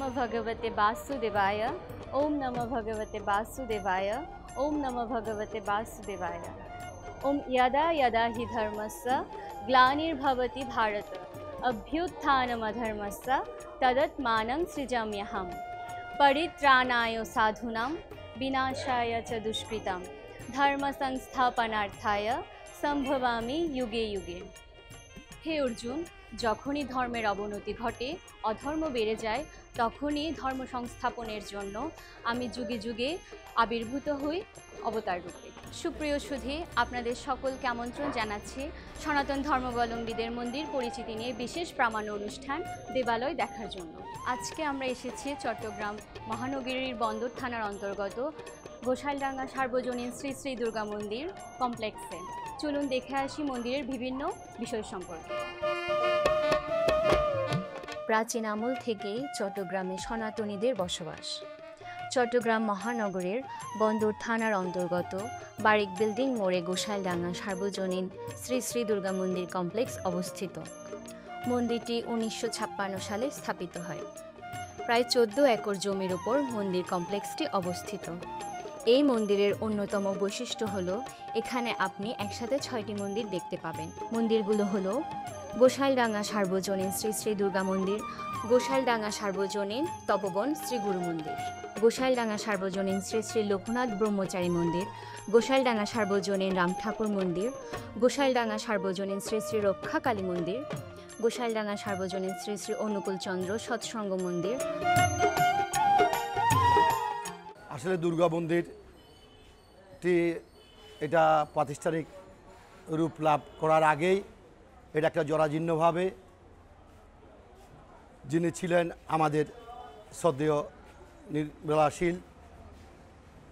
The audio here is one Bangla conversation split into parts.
नमः भगवते वासुदेवाय। ओम नमः भगवते वासुदेवाय। ओम नमः भगवते वासुदेवाय। ओम यदा यदा हि धर्मस्य ग्लानिर्भवति भारत अभ्युत्थानमधर्मस्य तदात्मानं सृजाम्यहम् परित्राणाय साधूनां विनाशाय च दुष्कृतां धर्म संस्थापनार्थाय सम्भवामि युगे युगे। हे अर्जुन, যখনই ধর্মের অবনতি ঘটে, অধর্ম বেড়ে যায়, তখনই ধর্ম সংস্থাপনের জন্য আমি যুগে যুগে আবির্ভূত হই অবতার রূপে। সুপ্রিয় সুধী, আপনাদের সকলকে আমন্ত্রণ জানাচ্ছি সনাতন ধর্মাবলম্বীদের মন্দির পরিচিতি নিয়ে বিশেষ প্রামাণ্য অনুষ্ঠান দেবালয় দেখার জন্য। আজকে আমরা এসেছি চট্টগ্রাম মহানগরীর বন্দর থানার অন্তর্গত গোসাইলডাঙ্গা সার্বজনীন শ্রী শ্রী দুর্গা মন্দির কমপ্লেক্সে। চলুন দেখে আসি মন্দিরের বিভিন্ন বিষয় সম্পর্কে। প্রাচীন আমল থেকেই চট্টগ্রামে সনাতনীদের বসবাস। চট্টগ্রাম মহানগরের বন্দর থানার অন্তর্গত বারিক বিল্ডিং মোড়ে গোসাইলডাঙ্গা সার্বজনীন শ্রী শ্রী দুর্গা মন্দির কমপ্লেক্স অবস্থিত। মন্দিরটি 1956 সালে স্থাপিত হয়। প্রায় 14 একর জমির উপর মন্দির কমপ্লেক্সটি অবস্থিত। এই মন্দিরের অন্যতম বৈশিষ্ট্য হলো এখানে আপনি একসাথে 6টি মন্দির দেখতে পাবেন। মন্দিরগুলো হলো গোসাইলডাঙ্গা সার্বজনীন শ্রী শ্রী দুর্গা মন্দির, গোসাইলডাঙ্গা সার্বজনীন তপবন শ্রী গুরু মন্দির, গোসাইলডাঙ্গা সার্বজনীন শ্রী শ্রী লোকনাথ ব্রহ্মচারী মন্দির, গোসাইলডাঙ্গা সার্বজনীন রাম ঠাকুর মন্দির, গোসাইলডাঙ্গা সার্বজনীন শ্রী শ্রী রক্ষা কালী মন্দির, গোসাইলডাঙ্গা সার্বজনীন শ্রী শ্রী অনুকূল চন্দ্র সৎসঙ্গ মন্দির। আসলে দুর্গা মন্দিরটি এটা প্রাতিষ্ঠানিক রূপ লাভ করার আগেই এটা একটা জরাজীর্ণভাবে যিনি ছিলেন আমাদের শ্রদ্ধেয় নির্মলাশীল,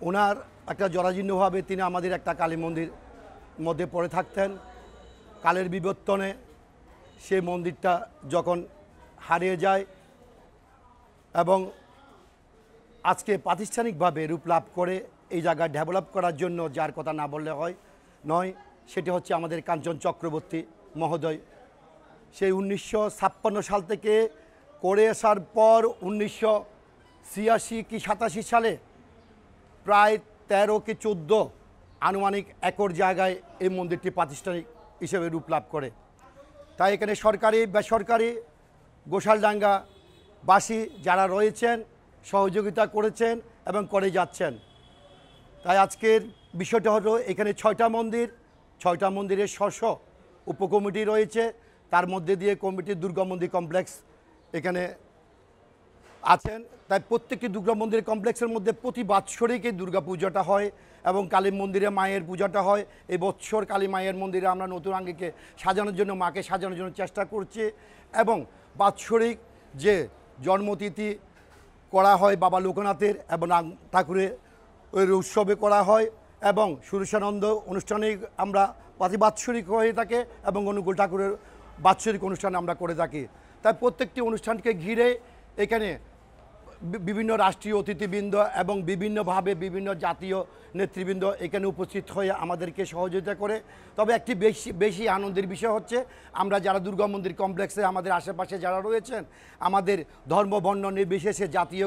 ওনার একটা জরাজীর্ণভাবে তিনি আমাদের একটা কালী মন্দির মধ্যে পড়ে থাকতেন। কালের বিবর্তনে সেই মন্দিরটা যখন হারিয়ে যায় এবং আজকে প্রাতিষ্ঠানিকভাবে রূপ লাভ করে এই জায়গা ডেভেলপ করার জন্য যার কথা না বললে নয়, সেটি হচ্ছে আমাদের কাঞ্চন চক্রবর্তী মহোদয়। সেই 1956 সাল থেকে করে আসার পর 1986 কি 87 সালে প্রায় 13 কি 14 আনুমানিক একর জায়গায় এই মন্দিরটি প্রাতিষ্ঠানিক হিসেবে রূপ লাভ করে। তাই এখানে সরকারি বেসরকারি গোসাইলডাঙ্গাবাসী যারা রয়েছেন সহযোগিতা করেছেন এবং করে যাচ্ছেন। তাই আজকের বিষয়টা হলো এখানে 6টা মন্দির, 6টা মন্দিরের স্ব উপকমিটি রয়েছে। তার মধ্যে দিয়ে কমিটির দুর্গা মন্দির কমপ্লেক্স এখানে আছেন। তাই প্রত্যেকটি দুর্গা মন্দির কমপ্লেক্সের মধ্যে প্রতি বাৎসরিক এই দুর্গা পূজাটা হয় এবং কালী মন্দিরে মায়ের পূজাটা হয়। এই বৎসর কালী মায়ের মন্দিরে আমরা নতুন আঙ্গিকে সাজানোর জন্য, মাকে সাজানোর জন্য চেষ্টা করছি এবং বাৎসরিক যে জন্মতিথি করা হয় বাবা লোকনাথের এবং ঠাকুরের ওই উৎসবে করা হয় এবং সুরেশানন্দ অনুষ্ঠানে আমরা প্রতি বাৎসরিক হয়ে থাকে এবং অনুকূল ঠাকুরের বাৎসরিক অনুষ্ঠান আমরা করে থাকি। তাই প্রত্যেকটি অনুষ্ঠানকে ঘিরে এখানে বিভিন্ন রাষ্ট্রীয় অতিথিবৃন্দ এবং বিভিন্নভাবে বিভিন্ন জাতীয় নেতৃবৃন্দ এখানে উপস্থিত হয়ে আমাদেরকে সহযোগিতা করে। তবে একটি বেশি আনন্দের বিষয় হচ্ছে আমরা যারা দুর্গা মন্দির কমপ্লেক্সে আমাদের আশেপাশে যারা রয়েছেন, আমাদের ধর্ম বর্ণ নির্বিশেষে জাতীয়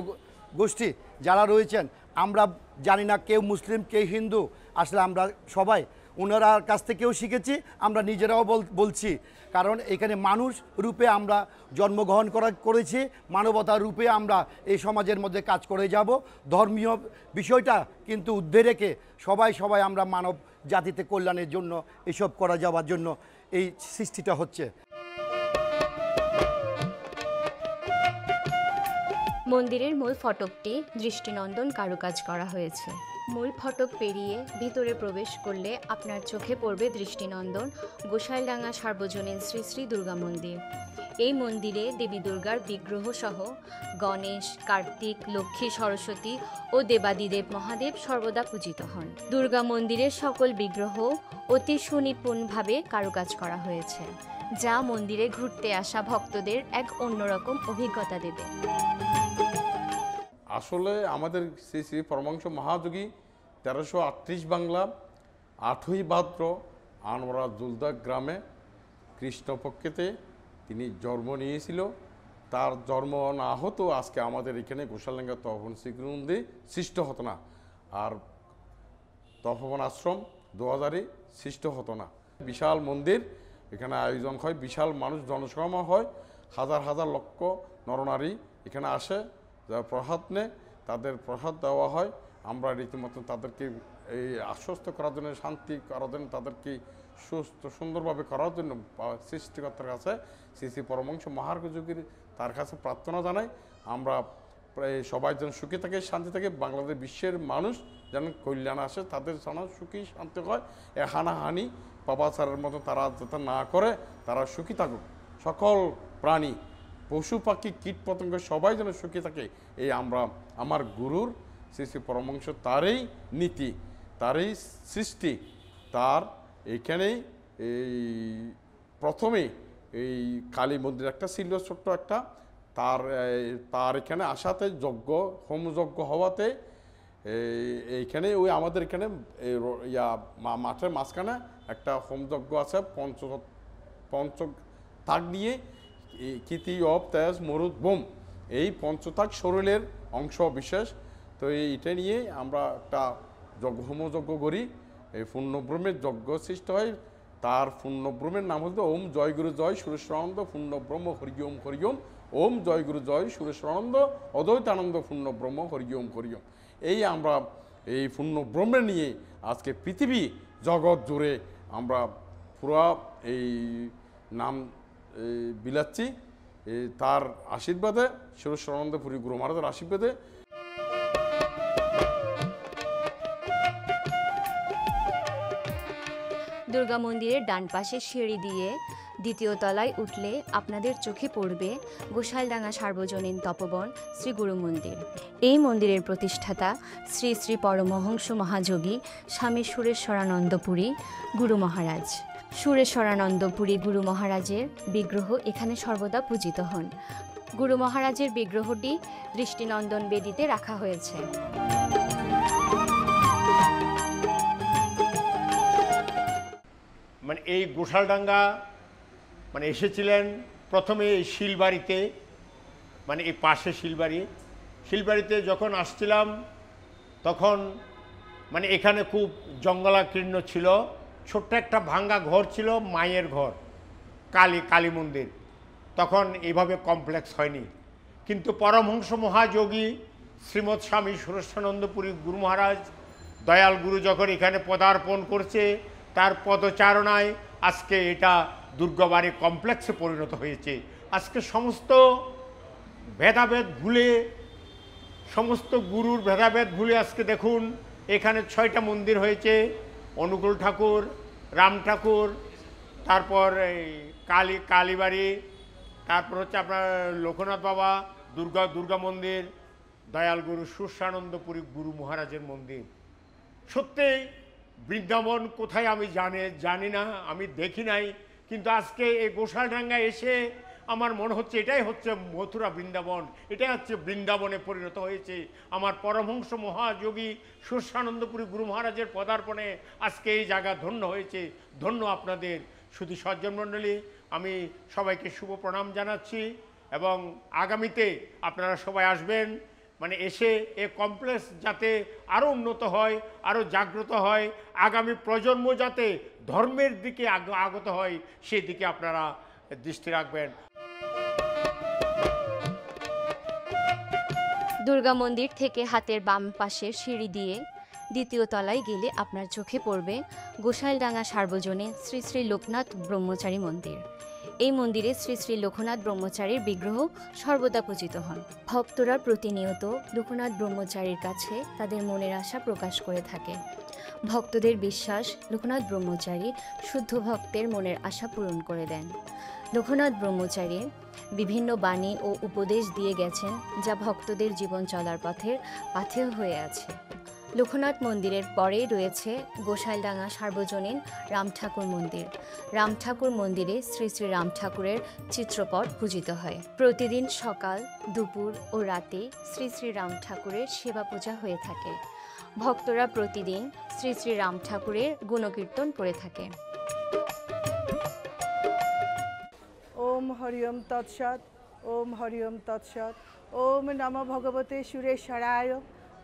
গোষ্ঠী যারা রয়েছেন, আমরা জানি না কেউ মুসলিম কেউ হিন্দু, আসলে আমরা সবাই ওনার কাছ থেকেও শিখেছি, আমরা নিজেরাও বলছি। কারণ এখানে মানুষ রূপে আমরা জন্মগ্রহণ করেছি, মানবতার রূপে আমরা এই সমাজের মধ্যে কাজ করে যাব। ধর্মীয় বিষয়টা কিন্তু ঊর্ধ্বে রেখে সবাই আমরা মানব জাতিতে কল্যাণের জন্য এসব করা যাওয়ার জন্য এই সৃষ্টিটা হচ্ছে। মন্দিরের মূল ফটকটি দৃষ্টিনন্দন কারুকাজ করা হয়েছে। মূল ফটক পেরিয়ে ভিতরে প্রবেশ করলে আপনার চোখে পড়বে দৃষ্টিনন্দন গোসাইলডাঙ্গা সার্বজনীন শ্রী শ্রী দুর্গা মন্দির। এই মন্দিরে দেবী দুর্গার বিগ্রহ সহ গণেশ, কার্তিক, লক্ষ্মী, সরস্বতী ও দেবাদিদেব মহাদেব সর্বদা পূজিত হন। দুর্গা মন্দিরের সকল বিগ্রহ অতি সুনিপুণভাবে কারুকাজ করা হয়েছে, যা মন্দিরে ঘুরতে আসা ভক্তদের এক অন্যরকম অভিজ্ঞতা দেবে। আসলে আমাদের শ্রী শ্রী পরমাংশ মহাযোগী 1338 বাংলা 8ই ভাদ্র আনোয়ারা জুলদা গ্রামে কৃষ্ণপক্ষেতে তিনি জন্ম নিয়েছিল। তার জন্ম না হতো আজকে আমাদের এখানে গোসালডাঙ্গা তপবন শ্রীগুরুমন্দির সৃষ্ট হতো না, আর তপবন আশ্রম 2000-এ সৃষ্ট হতো না। বিশাল মন্দির এখানে আয়োজন হয়, বিশাল মানুষ জনসমাগম হয়, হাজার হাজার লক্ষ নরনারী এখানে আসে, যারা প্রসাদ নেয় তাদের প্রসাদ দেওয়া হয়। আমরা রীতিমতো তাদেরকে এই আশ্বস্ত করার জন্য, শান্তি করার জন্য, তাদেরকে সুস্থ সুন্দরভাবে করার জন্য সৃষ্টিকর্তার কাছে শ্রী শ্রী পরমহংস মহাযোগীর তার কাছে প্রার্থনা জানাই। আমরা প্রায় সবাই যেন সুখী থাকে, শান্তি থাকে, বাংলাদেশ বিশ্বের মানুষ যেন কল্যাণ আসে, তাদের যেন সুখী শান্তি হয়, এ হানাহানি পাপাচারের মতো তারা যাতে না করে, তারা সুখী থাকুক। সকল প্রাণী, পশু পাখি, কীট পতঙ্গ সবাই যেন সুখী থাকে, এই আমরা আমার গুরুর শ্রী শ্রী পরমহংস তারই নীতি, তারই সৃষ্টি, তার এইখানেই এই প্রথমে এই কালী মন্দির একটা ছিল, ছোট্ট একটা, তার এখানে আসাতে যজ্ঞ হোমযজ্ঞ হওয়াতে এইখানে ওই আমাদের এখানে মাঠের মাঝখানে একটা হোমযজ্ঞ আছে, পঞ্চতাক নিয়ে কীতি অব তেজ মরুদ বোম, এই পঞ্চতাক শরীরের অংশ বিশেষ। তো এইটা নিয়ে আমরা একটা হোমযজ্ঞ করি, এই পূর্ণব্রহ্মের যজ্ঞ সৃষ্টি হয়। তার পূর্ণব্রহ্মের নাম হচ্ছে ওম জয় গুরু জয় সুরেশ্বরানন্দ পূর্ণব্রহ্ম হরিওম হরিওম, ওম জয় গুরু জয় সুরেশ্বরানন্দ অদ্বৈতানন্দ পূর্ণব্রহ্ম হরিওম হরিওম। এই আমরা এই পূর্ণব্রহ্মে নিয়ে আজকে পৃথিবী জগৎ জুড়ে আমরা পুরা এই নাম বিলাচ্ছি, তার আশীর্বাদে, সুরেশ্বরানন্দপুরী গুরু মহারাজের আশীর্বাদে। দুর্গা মন্দিরের ডান পাশে সিঁড়ি দিয়ে দ্বিতীয় তলায় উঠলে আপনাদের চোখে পড়বে গোসাইলডাঙ্গা সার্বজনীন তপবন শ্রী গুরু মন্দির। এই মন্দিরের প্রতিষ্ঠাতা শ্রী শ্রী পরমহংস মহাযোগী স্বামী সুরেশ্বরানন্দপুরী গুরু মহারাজ। সুরেশ্বরানন্দপুরী গুরু মহারাজের বিগ্রহ এখানে সর্বদা পূজিত হন। গুরু মহারাজের বিগ্রহটি দৃষ্টিনন্দন বেদিতে রাখা হয়েছে। মানে এই গোসালডাঙ্গা মানে এসেছিলেন প্রথমে এই শিলবাড়িতে, মানে এই পাশে শিলবাড়িতে যখন আসছিলাম তখন মানে এখানে খুব জঙ্গলাকীর্ণ ছিল, ছোট্ট একটা ভাঙ্গা ঘর ছিল, মায়ের ঘর, কালী মন্দির। তখন এইভাবে কমপ্লেক্স হয়নি, কিন্তু পরমহংস মহাযোগী শ্রীমৎ স্বামী সুরেশ্বরানন্দপুরী গুরু মহারাজ দয়াল গুরু যখন এখানে পদার্পণ করছে, তার পদচারণায় আজকে এটা দুর্গাবাড়ি কমপ্লেক্সে পরিণত হয়েছে। আজকে সমস্ত ভেদাভেদ ভুলে, সমস্ত গুরুর ভেদাভেদ ভুলে আজকে দেখুন এখানে 6টা মন্দির হয়েছে। অনুকূল ঠাকুর, রাম ঠাকুর, তারপর এই কালীবাড়ি, তারপর হচ্ছে আপনার লোকনাথ বাবা, দুর্গা মন্দির, দয়াল গুরু সুরেশ্বরানন্দপুরী গুরু মহারাজের মন্দির। সত্যি বৃন্দাবন কোথায় আমি জানি না, আমি দেখি নাই, কিন্তু আজকে এই গোসালডাঙ্গা এসে আমার মনে হচ্ছে এটাই হচ্ছে মথুরা বৃন্দাবন, এটাই হচ্ছে বৃন্দাবনে পরিণত হয়েছে। আমার পরমহংস মহাযোগী সুরেশ্বরানন্দপুরী গুরু মহারাজের পদার্পণে আজকে এই জায়গা ধন্য হয়েছে। ধন্য আপনাদের শুধু সজ্জন মণ্ডলী, আমি সবাইকে শুভ প্রণাম জানাচ্ছি এবং আগামীতে আপনারা সবাই আসবেন, মানে এসে এ কমপ্লেক্স যাতে আরও উন্নত হয়, আরও জাগ্রত হয়, আগামী প্রজন্ম যাতে ধর্মের দিকে আগত হয়, সেই দিকে আপনারা দৃষ্টি রাখবেন। দুর্গা মন্দির থেকে হাতের বাম পাশের সিঁড়ি দিয়ে দ্বিতীয় তলায় গেলে আপনার চোখে পড়বে গোসাইলডাঙ্গা সার্বজনীন শ্রী শ্রী লোকনাথ ব্রহ্মচারী মন্দির। এই মন্দিরে শ্রী শ্রী লোকনাথ ব্রহ্মচারীর বিগ্রহ সর্বদা পূজিত হন। ভক্তরা প্রতিনিয়ত লোকনাথ ব্রহ্মচারীর কাছে তাদের মনের আশা প্রকাশ করে থাকে। ভক্তদের বিশ্বাস, লোকনাথ ব্রহ্মচারী শুদ্ধ ভক্তের মনের আশা পূরণ করে দেন। লোকনাথ ব্রহ্মচারী বিভিন্ন বাণী ও উপদেশ দিয়ে গেছেন, যা ভক্তদের জীবন চলার পাথেয় হয়ে আছে। লোকনাথ মন্দিরের পরেই রয়েছে গোসাইলডাঙ্গা সার্বজনীন রাম ঠাকুর মন্দির। রাম ঠাকুর মন্দিরে শ্রী শ্রী রাম ঠাকুরের চিত্রপট পূজিত হয়। প্রতিদিন সকাল, দুপুর ও রাতে শ্রী শ্রী রাম ঠাকুরের সেবা পূজা হয়ে থাকে। ভক্তরা প্রতিদিন শ্রী শ্রী রাম ঠাকুরের গুণকীর্তন করে থাকে। ওম হরি ওম তৎসৎ। ওম হরি ওম তৎসৎ। ওম নমো ভগবতে সুরেশ্বরায়।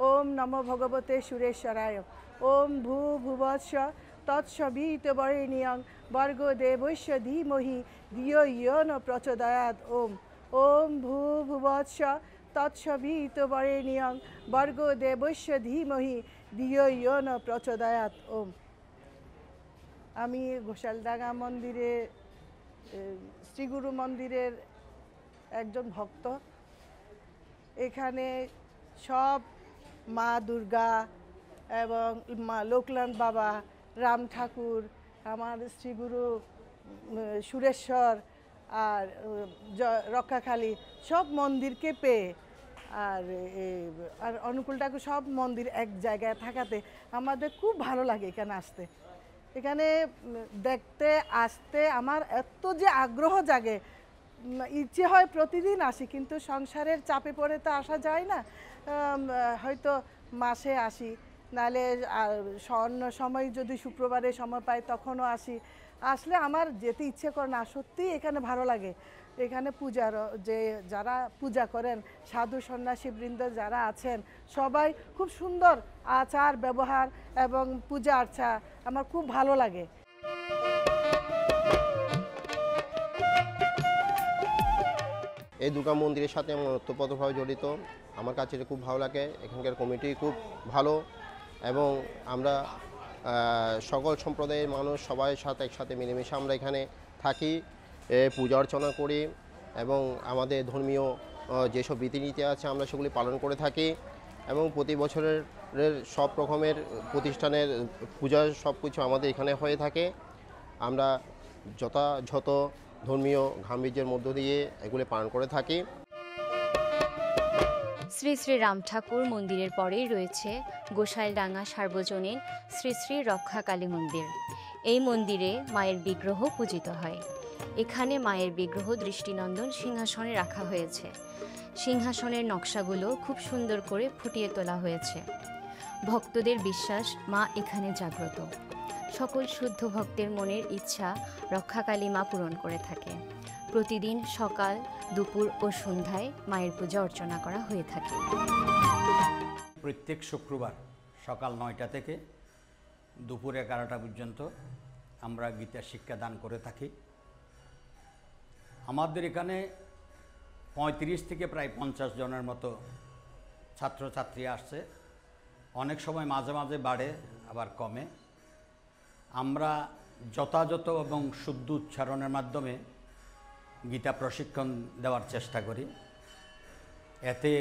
ওম নমো ভগবতে সুরেশ্বরায়। ওম ভূর্ভুবস্য তৎসবিতুর্বরেণ্যং ভর্গো দেবস্য ধীমহি ধিয়ো ইয়ো ন প্রচোদয়াৎ। ওম ওম ভূর্ভুবস্য তৎসবিতুর্বরেণ্যং ভর্গো দেবস্য ধীমহি ধিয়ো ইয়ো ন প্রচোদয়াৎ। ওম। আমি ঘোষালডাঙ্গা মন্দিরে শ্রীগুরু মন্দিরের একজন ভক্ত। এখানে সব মা দুর্গা এবং মা লোকনাথ বাবা, রাম ঠাকুর, আমার শ্রীগুরু সুরেশ্বর আর রক্ষাকালী সব মন্দিরকে পেয়ে আর আর অনুকূল ঠাকুর সব মন্দির এক জায়গায় থাকাতে আমাদের খুব ভালো লাগে এখানে আসতে। এখানে দেখতে আসতে আমার এত যে আগ্রহ জাগে, ইচ্ছে হয় প্রতিদিন আসি, কিন্তু সংসারের চাপে পড়ে তো আসা যায় না। হয়তো মাসে আসি, নাহলে অন্য সময় যদি শুক্রবারে সময় পাই তখনও আসি। আসলে আমার যেতে ইচ্ছে করে না, সত্যিই এখানে ভালো লাগে। এখানে পূজার যে যারা পূজা করেন, সাধু সন্ন্যাসীবৃন্দ যারা আছেন, সবাই খুব সুন্দর আচার ব্যবহার এবং পূজা আর্চা আমার খুব ভালো লাগে। এই দুর্গা মন্দিরের সাথে আমার ওতপ্রোতভাবে জড়িত। আমার কাছে এটা খুব ভালো লাগে। এখানকার কমিটি খুব ভালো এবং আমরা সকল সম্প্রদায়ের মানুষ সবাই সাথে একসাথে মিলেমিশে আমরা এখানে থাকি, পূজা অর্চনা করি এবং আমাদের ধর্মীয় যেসব রীতিনীতি আছে আমরা সেগুলি পালন করে থাকি এবং প্রতি বছরের সব রকমের প্রতিষ্ঠানের পূজা সব কিছু আমাদের এখানে হয়ে থাকে। আমরা যথাযথ ধর্মীয় গাম্ভীর্যের মধ্য দিয়ে এগুলি পালন করে থাকি। শ্রী শ্রী রাম ঠাকুর মন্দিরের পরেই রয়েছে গোসাইলডাঙ্গা সার্বজনীন শ্রী শ্রী রক্ষাকালী মন্দির। এই মন্দিরে মায়ের বিগ্রহ পূজিত হয়। এখানে মায়ের বিগ্রহ দৃষ্টিনন্দন সিংহাসনে রাখা হয়েছে। সিংহাসনের নকশাগুলো খুব সুন্দর করে ফুটিয়ে তোলা হয়েছে। ভক্তদের বিশ্বাস মা এখানে জাগ্রত। সকল শুদ্ধ ভক্তের মনের ইচ্ছা রক্ষাকালী মা পূরণ করে থাকে। প্রতিদিন সকাল, দুপুর ও সন্ধ্যায় মায়ের পূজা অর্চনা করা হয়ে থাকে। প্রত্যেক শুক্রবার সকাল 9টা থেকে দুপুর 11টা পর্যন্ত আমরা গীতা শিক্ষা দান করে থাকি। আমাদের এখানে 35 থেকে প্রায় 50 জনের মতো ছাত্রছাত্রী আসছে। অনেক সময় মাঝে মাঝে বাড়ে, আবার কমে। আমরা যথাযথ এবং শুদ্ধ উচ্চারণের মাধ্যমে গীতা প্রশিক্ষণ দেওয়ার চেষ্টা করি। এতে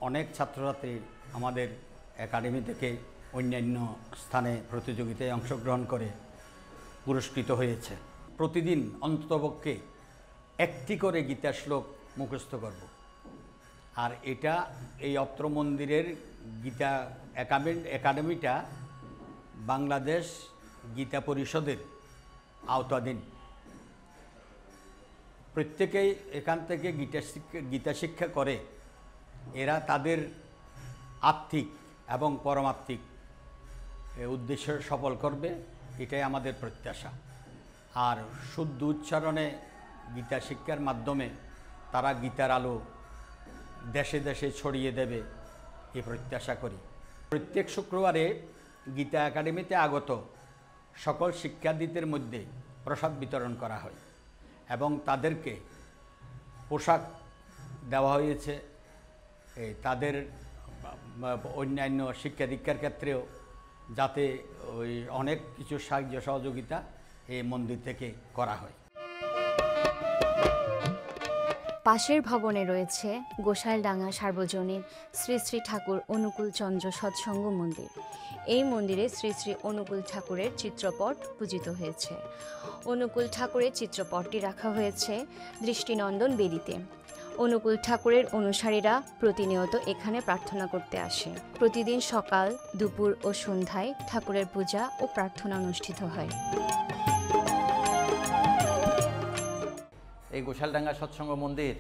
অনেক ছাত্রছাত্রী আমাদের একাডেমি থেকে অন্যান্য স্থানে প্রতিযোগিতায় অংশগ্রহণ করে পুরস্কৃত হয়েছে। প্রতিদিন অন্ততপক্ষে একটি করে গীতা শ্লোক মুখস্থ করব। আর এটা এই অত্র মন্দিরের গীতা একাডেমিটা বাংলাদেশ গীতা পরিষদের আওতাধীন। প্রত্যেকেই এখান থেকে গীতা শিক্ষা করে এরা তাদের আত্মিক এবং পরমাত্মিক উদ্দেশ্য সফল করবে, এটাই আমাদের প্রত্যাশা। আর শুদ্ধ উচ্চারণে গীতা শিক্ষার মাধ্যমে তারা গীতার আলো দেশে দেশে ছড়িয়ে দেবে, এই প্রত্যাশা করি। প্রত্যেক শুক্রবারে গীতা একাডেমিতে আগত সকল শিক্ষার্থীদের মধ্যে প্রসাদ বিতরণ করা হয় এবং তাদেরকে পোশাক দেওয়া হয়েছে। তাদের অন্যান্য শিক্ষা দীক্ষার ক্ষেত্রেও যাতে ওই অনেক কিছু সাহায্য সহযোগিতা এই মন্দির থেকে করা হয়। পাশের ভবনে রয়েছে গোসাইলডাঙ্গা সার্বজনীন শ্রী শ্রী ঠাকুর অনুকূল চন্দ্র সৎসঙ্গ মন্দির। এই মন্দিরে শ্রী শ্রী অনুকূল ঠাকুরের চিত্রপট পূজিত হয়েছে। অনুকূল ঠাকুরের চিত্রপটটি রাখা হয়েছে দৃষ্টিনন্দন বেদিতে। অনুকূল ঠাকুরের অনুসারীরা প্রতিনিয়ত এখানে প্রার্থনা করতে আসে। প্রতিদিন সকাল, দুপুর ও সন্ধ্যায় ঠাকুরের পূজা ও প্রার্থনা অনুষ্ঠিত হয়। এই গোসাইলডাঙ্গা সৎসঙ্গ মন্দির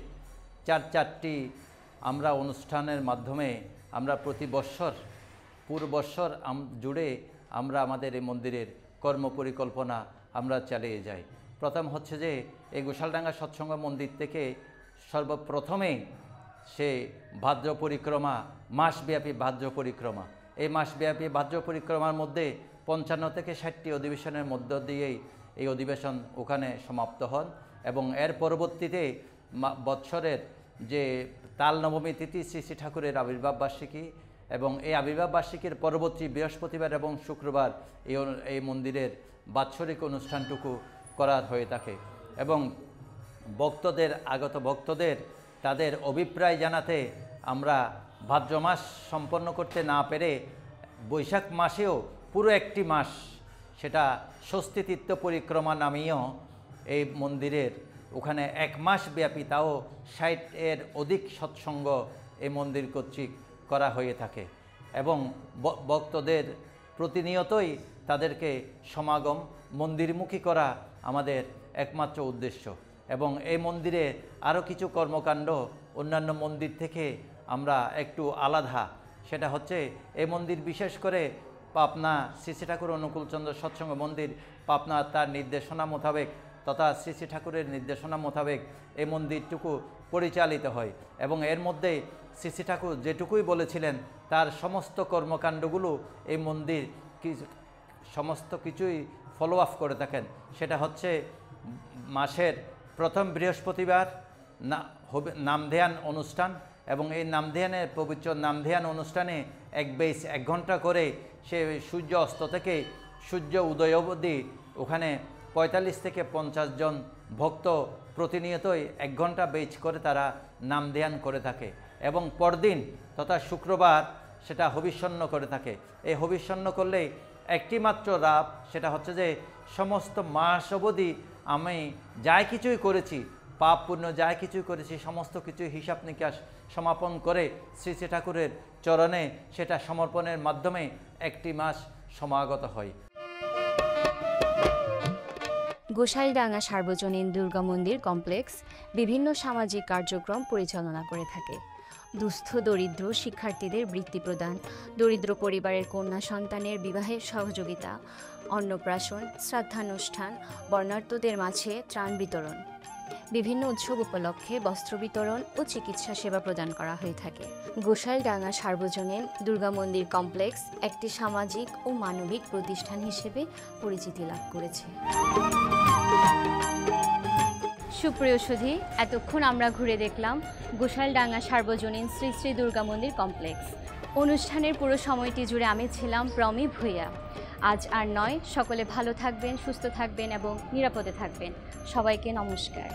চারটি আমরা অনুষ্ঠানের মাধ্যমে আমরা প্রতি বৎসর পুরো বৎসর জুড়ে আমরা আমাদের এই মন্দিরের কর্ম পরিকল্পনা আমরা চালিয়ে যাই। প্রথম হচ্ছে যে এই গোসাইলডাঙ্গা সৎসঙ্গ মন্দির থেকে সর্বপ্রথমে সে ভাদ্র পরিক্রমা, মাসব্যাপী ভাদ্র পরিক্রমা, এই মাসব্যাপী ভাদ্র পরিক্রমার মধ্যে 55 থেকে 60টি অধিবেশনের মধ্য দিয়েই এই অধিবেশন ওখানে সমাপ্ত হন এবং এর পরবর্তীতে বৎসরের যে তাল নবমী তিথি শ্রী শ্রী ঠাকুরের আবির্ভাব বার্ষিকী এবং এই আবির্ভাব বার্ষিকীর পরবর্তী বৃহস্পতিবার এবং শুক্রবার এই মন্দিরের বাৎসরিক অনুষ্ঠানটুকু করা হয়ে থাকে এবং ভক্তদের, আগত ভক্তদের তাদের অভিপ্রায় জানাতে আমরা ভাদ্র মাস সম্পন্ন করতে না পেরে বৈশাখ মাসেও পুরো একটি মাস, সেটা ষষ্ঠী তীর্থ পরিক্রমা নামেও এই মন্দিরের ওখানে 1 মাস ব্যাপী, তাও 60-এর অধিক সৎসঙ্গ এই মন্দির কর্তৃক করা হয়ে থাকে এবং ভক্তদের প্রতিনিয়তই তাদেরকে সমাগম মন্দিরমুখী করা আমাদের একমাত্র উদ্দেশ্য। এবং এই মন্দিরে আরও কিছু কর্মকাণ্ড অন্যান্য মন্দির থেকে আমরা একটু আলাদা, সেটা হচ্ছে এই মন্দির বিশেষ করে পাবনা শ্রী শ্রী ঠাকুর অনুকূলচন্দ্র সৎসঙ্গ মন্দির পাবনা তার নির্দেশনা মোতাবেক তথা শ্রী শ্রী ঠাকুরের নির্দেশনা মোতাবেক এই মন্দিরটুকু পরিচালিত হয় এবং এর মধ্যে শ্রী শ্রী ঠাকুর যেটুকুই বলেছিলেন তার সমস্ত কর্মকাণ্ডগুলো এই মন্দির সমস্ত কিছুই ফলো আপ করে থাকেন। সেটা হচ্ছে মাসের প্রথম বৃহস্পতিবার নামধ্যান অনুষ্ঠান এবং এই নামধ্যানের পবিত্র নামধ্যান অনুষ্ঠানে 1 ঘন্টা করে সে সূর্য অস্ত থেকে সূর্য উদয় অবধি ওখানে 45 থেকে 50 জন ভক্ত প্রতিনিয়তই 1 ঘন্টা বেচ করে তারা নামধ্যান করে থাকে এবং পরদিন তথা শুক্রবার সেটা হবিষ্যন্ন করে থাকে। এই হবিষ্যন্ন করলে একটি মাত্র লাভ, সেটা হচ্ছে যে সমস্ত মাস অবধি আমি যাই কিছুই করেছি, পাপ পুণ্য যাই কিছুই করেছি, সমস্ত কিছু হিসাব নিকাশ সমাপন করে শ্রী শ্রী ঠাকুরের চরণে সেটা সমর্পণের মাধ্যমে একটি মাস সমাগত হয়। গোসাইলডাঙ্গা সার্বজনীন দুর্গা মন্দির কমপ্লেক্স বিভিন্ন সামাজিক কার্যক্রম পরিচালনা করে থাকে। দুস্থ দরিদ্র শিক্ষার্থীদের বৃত্তি প্রদান, দরিদ্র পরিবারের কন্যা সন্তানের বিবাহের সহযোগিতা, অন্নপ্রাশন, শ্রাদ্ধানুষ্ঠান, বর্ণাঢ্যদের মাঝে ত্রাণ বিতরণ, বিভিন্ন উৎসব উপলক্ষে বস্ত্র বিতরণ ও চিকিৎসা সেবা প্রদান করা হয়ে থাকে। গোসাইলডাঙ্গা সার্বজনীন দুর্গা মন্দির কমপ্লেক্স একটি সামাজিক ও মানবিক প্রতিষ্ঠান হিসেবে পরিচিতি লাভ করেছে। সুপ্রিয় সুধী, এতক্ষণ আমরা ঘুরে দেখলাম গোসাইলডাঙ্গা সার্বজনীন শ্রী শ্রী দুর্গা মন্দির কমপ্লেক্স। অনুষ্ঠানের পুরো সময়টি জুড়ে আমি ছিলাম প্রমি ভূঁইয়া। আজ আর নয়, সকলে ভালো থাকবেন, সুস্থ থাকবেন এবং নিরাপদে থাকবেন। সবাইকে নমস্কার।